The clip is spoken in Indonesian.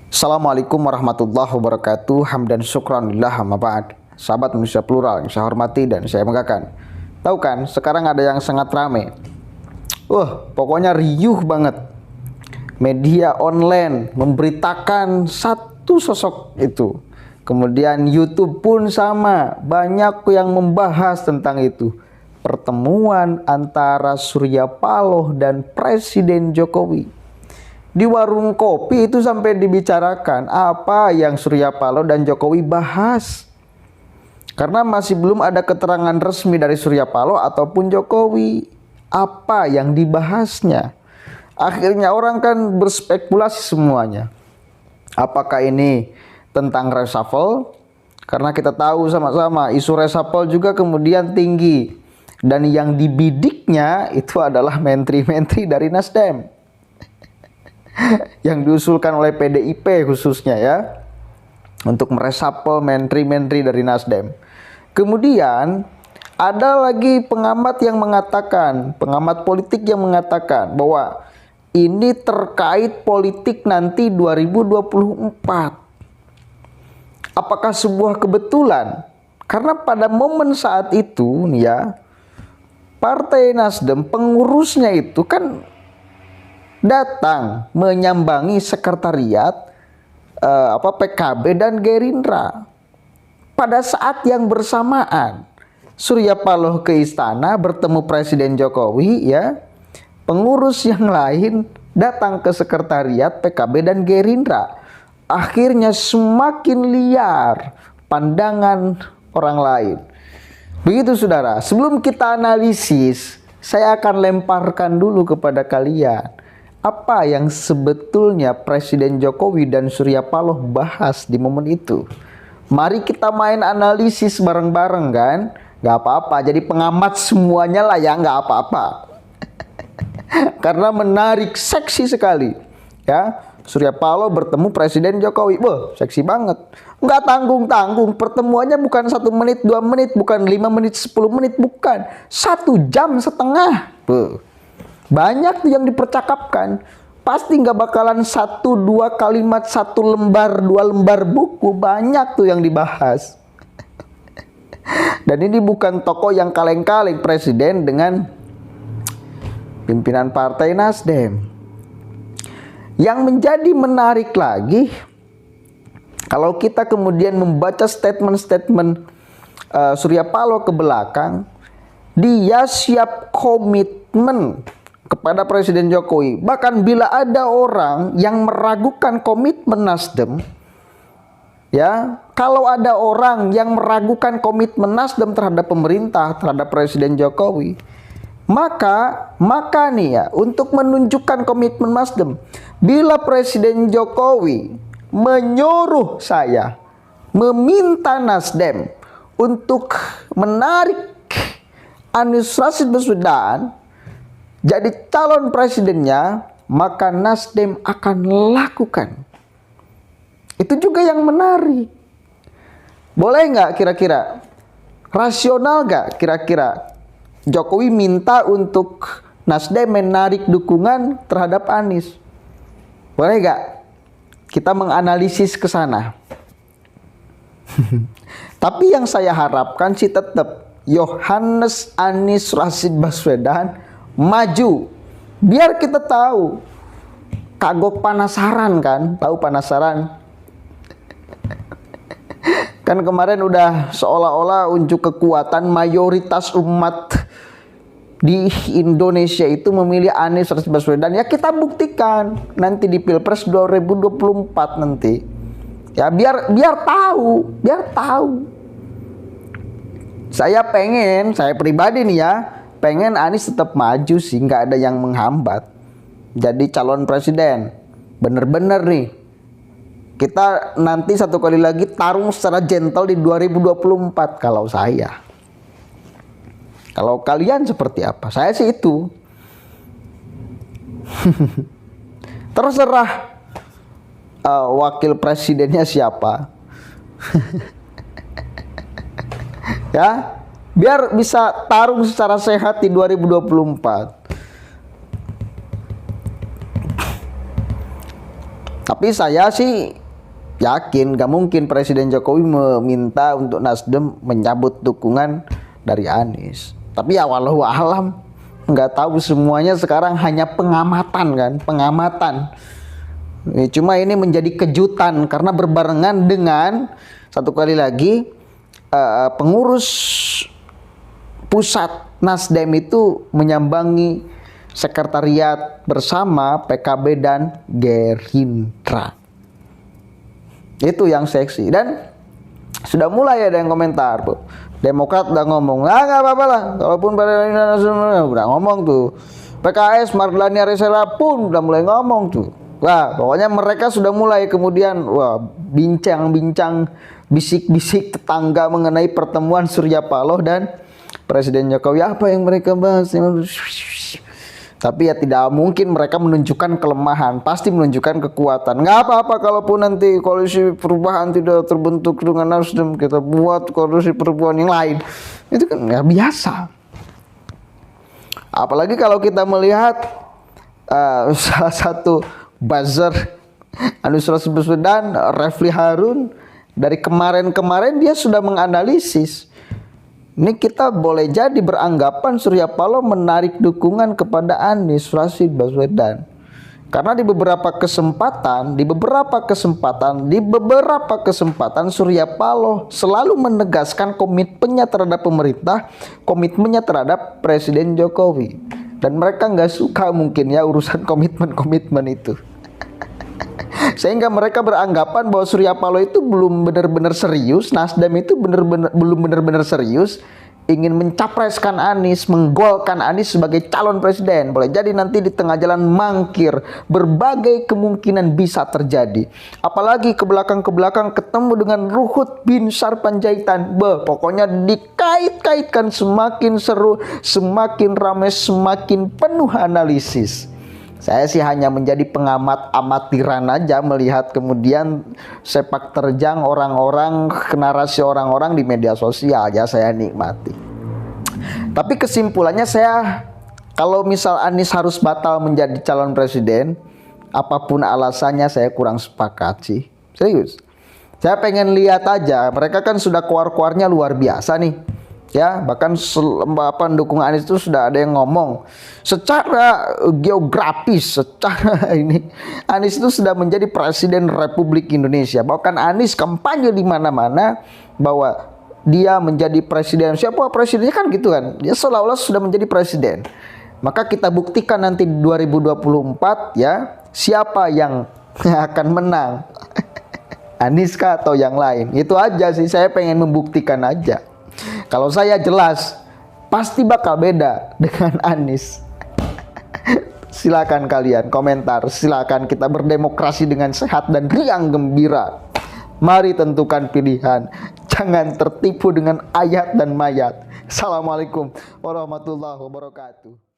Assalamualaikum warahmatullahi wabarakatuh. Hamdan syukranillah amma ba'd. Sahabat Indonesia Plural yang saya hormati dan saya banggakan. Tahu kan, sekarang ada yang sangat rame. Pokoknya riuh banget. Media online memberitakan satu sosok itu. Kemudian YouTube pun sama, banyak yang membahas tentang itu. Pertemuan antara Surya Paloh dan Presiden Jokowi. Di warung kopi itu sampai dibicarakan apa yang Surya Paloh dan Jokowi bahas. Karena masih belum ada keterangan resmi dari Surya Paloh ataupun Jokowi apa yang dibahasnya. Akhirnya orang kan berspekulasi semuanya. Apakah ini tentang reshuffle? Karena kita tahu sama-sama isu reshuffle juga kemudian tinggi. Dan yang dibidiknya itu adalah menteri-menteri dari Nasdem. Yang diusulkan oleh PDIP khususnya ya, untuk meresapel menteri-menteri dari Nasdem. Kemudian ada lagi pengamat politik yang mengatakan bahwa ini terkait politik nanti 2024. Apakah sebuah kebetulan? Karena pada momen saat itu nih ya, Partai Nasdem pengurusnya itu kan datang menyambangi sekretariat PKB dan Gerindra. Pada saat yang bersamaan Surya Paloh ke istana bertemu Presiden Jokowi ya. Pengurus yang lain datang ke sekretariat PKB dan Gerindra. Akhirnya semakin liar pandangan orang lain. Begitu saudara, sebelum kita analisis, saya akan lemparkan dulu kepada kalian apa yang sebetulnya Presiden Jokowi dan Surya Paloh bahas di momen itu. Mari kita main analisis bareng-bareng kan. Gak apa-apa, jadi pengamat semuanya lah ya, gak apa-apa. Karena menarik, seksi sekali ya. Surya Paloh bertemu Presiden Jokowi. Seksi banget. Nggak tanggung-tanggung. Pertemuannya bukan 1 menit, 2 menit, bukan 5 menit, 10 menit, bukan 1,5 jam. Banyak tuh yang dipercakapkan. Pasti nggak bakalan 1-2 kalimat, 1 lembar, 2 lembar buku. Banyak tuh yang dibahas. Dan ini bukan tokoh yang kaleng-kaleng, Presiden dengan pimpinan Partai Nasdem. Yang menjadi menarik lagi, kalau kita kemudian membaca statement-statement Surya Paloh ke belakang, dia siap komitmen kepada Presiden Jokowi. Bahkan bila ada orang yang meragukan komitmen Nasdem, ya, kalau ada orang yang meragukan komitmen Nasdem terhadap pemerintah, terhadap Presiden Jokowi, maka nih ya, untuk menunjukkan komitmen Nasdem, bila Presiden Jokowi menyuruh saya meminta Nasdem untuk menarik Anies Rashid Baswedan jadi calon presidennya, maka Nasdem akan lakukan. Itu juga yang menarik. Boleh nggak kira-kira? Rasional nggak kira-kira? Jokowi minta untuk Nasdem menarik dukungan terhadap Anies. Boleh nggak? Kita menganalisis ke sana. Tapi yang saya harapkan sih tetap Yohanes Anies Rashid Baswedan maju. Biar kita tahu. Kagok penasaran kan? Tahu penasaran? Kan kemarin udah seolah-olah unjuk kekuatan mayoritas umat di Indonesia itu memilih Anies Rashid Baswedan. Ya kita buktikan nanti di Pilpres 2024 nanti. Ya biar tahu. Saya pribadi nih ya, pengen Anies tetap maju sih, nggak ada yang menghambat jadi calon presiden. Bener-bener nih, kita nanti satu kali lagi tarung secara gentle di 2024 kalau saya. Kalau kalian seperti apa? Saya sih itu. Terserah wakil presidennya siapa. Ya, biar bisa tarung secara sehat di 2024. Tapi saya sih yakin gak mungkin Presiden Jokowi meminta untuk Nasdem mencabut dukungan dari Anies. Tapi ya walau alam, nggak tahu, semuanya sekarang hanya pengamatan kan, pengamatan. Cuma ini menjadi kejutan karena berbarengan dengan satu kali lagi pengurus pusat Nasdem itu menyambangi sekretariat bersama PKB dan Gerindra. Itu yang seksi. Dan sudah mulai ada yang komentar tuh. Demokrat udah ngomong, nggak apa-apa lah, kalaupun udah ngomong tuh. PKS Mardhani Alisera pun udah mulai ngomong tuh. Wah, pokoknya mereka sudah mulai kemudian bincang-bincang, bisik-bisik tetangga mengenai pertemuan Surya Paloh dan Presiden Jokowi. Apa yang mereka bahas? Tapi ya tidak mungkin mereka menunjukkan kelemahan, pasti menunjukkan kekuatan. Nggak apa-apa kalaupun nanti koalisi perubahan tidak terbentuk dengan Nasdem, kita buat koalisi perubahan yang lain. Itu kan ya biasa. Apalagi kalau kita melihat salah satu buzzer Anies Baswedan, Refli Harun, dari kemarin-kemarin dia sudah menganalisis. Ini kita boleh jadi beranggapan Surya Paloh menarik dukungan kepada Anies Rashid Baswedan. Karena di beberapa kesempatan Surya Paloh selalu menegaskan komitmennya terhadap pemerintah, komitmennya terhadap Presiden Jokowi. Dan mereka nggak suka mungkin ya urusan komitmen-komitmen itu. Sehingga mereka beranggapan bahwa Surya Paloh itu belum benar-benar serius, Nasdem itu belum benar-benar serius ingin mencapreskan Anies, menggolkan Anies sebagai calon presiden. Boleh jadi nanti di tengah jalan mangkir, berbagai kemungkinan bisa terjadi. Apalagi ke belakang ketemu dengan Luhut bin Sarpanjaitan. Pokoknya dikait-kaitkan, semakin seru, semakin ramai, semakin penuh analisis. Saya sih hanya menjadi pengamat amatiran aja melihat kemudian sepak terjang orang-orang, narasi orang-orang di media sosial ya, saya nikmati. Tapi kesimpulannya kalau misal Anies harus batal menjadi calon presiden, apapun alasannya saya kurang sepakat sih. Serius. Saya pengen lihat aja, mereka kan sudah keluar-keluarnya luar biasa nih. Ya, bahkan pendukung Anies itu sudah ada yang ngomong secara geografis, secara ini Anies itu sudah menjadi presiden Republik Indonesia. Bahkan Anies kampanye di mana-mana bahwa dia menjadi presiden. Siapa presidennya kan gitu kan? Dia seolah-olah sudah menjadi presiden. Maka kita buktikan nanti 2024 ya, siapa yang akan menang. Anies kah atau yang lain? Itu aja sih, saya pengen membuktikan aja. Kalau saya jelas pasti bakal beda dengan Anies. Silakan kalian komentar, silakan kita berdemokrasi dengan sehat dan riang gembira. Mari tentukan pilihan, jangan tertipu dengan ayat dan mayat. Assalamualaikum warahmatullahi wabarakatuh.